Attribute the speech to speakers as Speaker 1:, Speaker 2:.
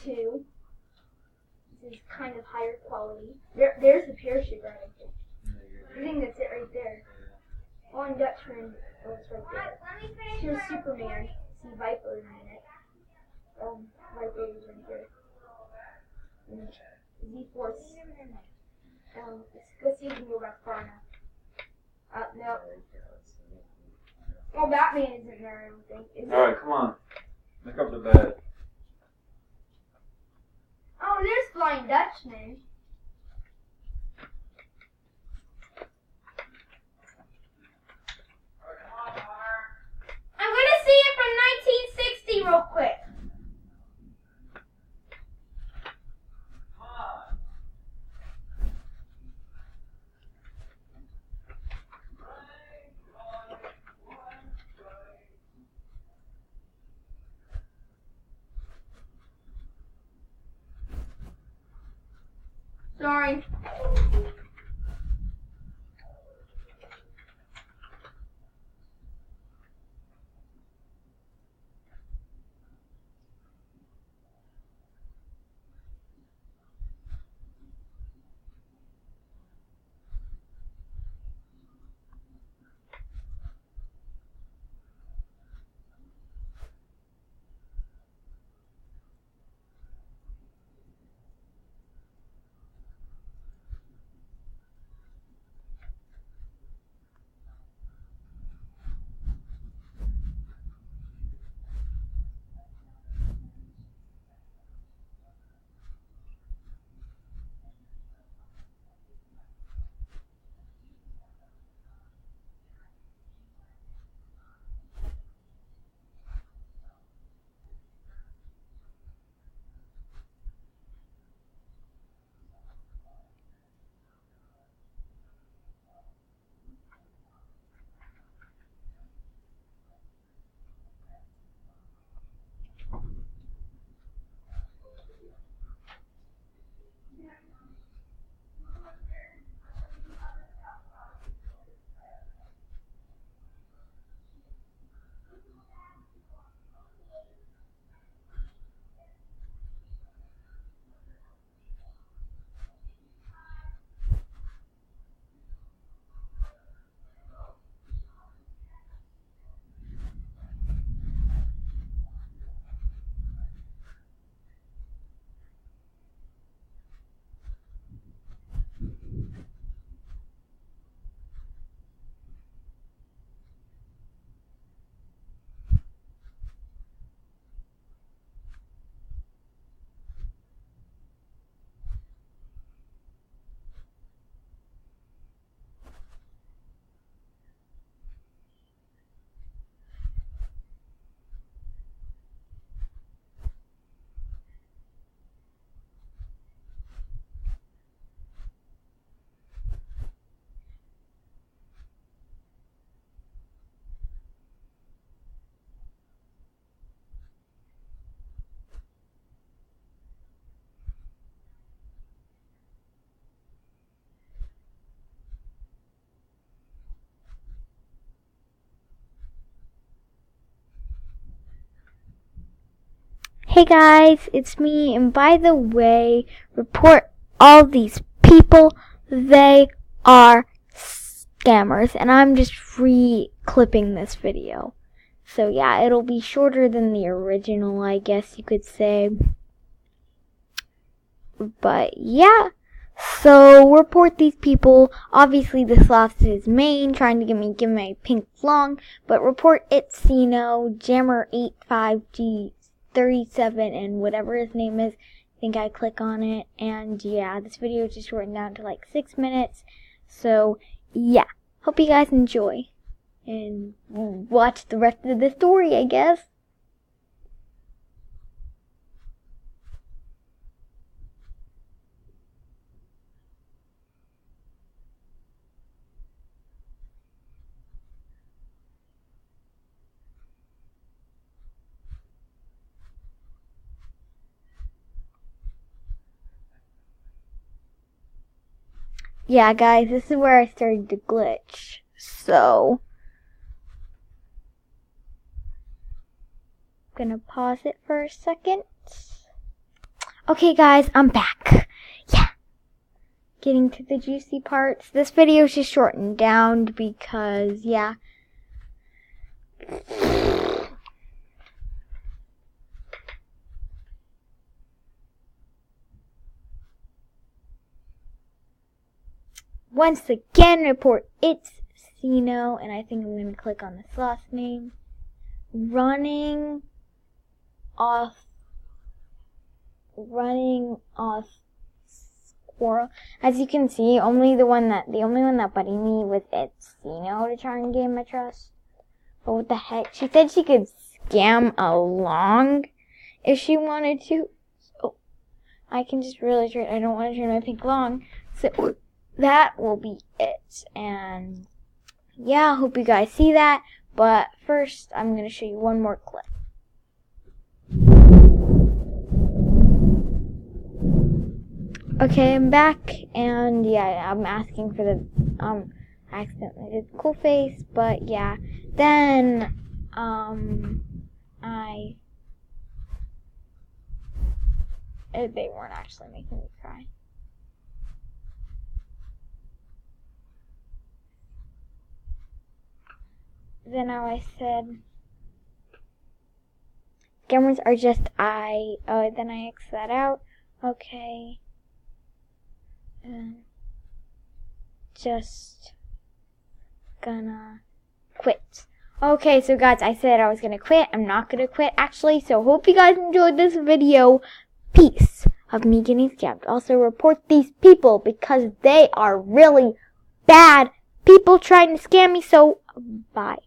Speaker 1: Blue 2. This is kind of higher quality. There's the parachute right there. I think that's it right there. On Dutchman, oh, it's right there. Here's Superman. See Viper in a minute. Viper is right here. And Z-Force. Let's see if we can go back far enough. No. Well, Batman isn't there, I don't think.
Speaker 2: Alright, come on. Look up the bed.
Speaker 1: Oh, there's Flying Dutchman. I'm gonna see it from 1960 real quick. Sorry.
Speaker 3: Hey guys, it's me, and by the way, report all these people, they are scammers, and I'm just re-clipping this video. So yeah, it'll be shorter than the original, I guess you could say. But yeah, so report these people. Obviously the sloth is main, trying to give my pink long, but report Itsino, Jammer85G 37 and whatever his name is. I think I click on it, and yeah, this video is just shortened down to like 6 minutes. So yeah, hope you guys enjoy and watch the rest of the story, I guess. Yeah, guys, this is where I started to glitch. So, I'm gonna pause it for a second. Okay, guys, I'm back. Yeah. Getting to the juicy parts. This video is just shortened down because, yeah. Once again, report It's Sino, and I think I'm going to click on this last name. Running off squirrel. As you can see, the only one that buddied me was It's Sino to try and gain my trust. But what the heck? She said she could scam along if she wanted to. So I can just really try. I don't want to turn my pink long. So that will be it. And yeah, I hope you guys see that. But first, I'm going to show you one more clip. Okay, I'm back, and yeah, I'm asking for the, I accidentally did the cool face, but yeah. Then, they weren't actually making me cry. Then now I said, cameras are just then I X that out. Okay. Just gonna quit. Okay, so guys, I said I was gonna quit. I'm not gonna quit, actually. So hope you guys enjoyed this video. Peace of me getting scammed. Also, report these people because they are really bad people trying to scam me. So, bye.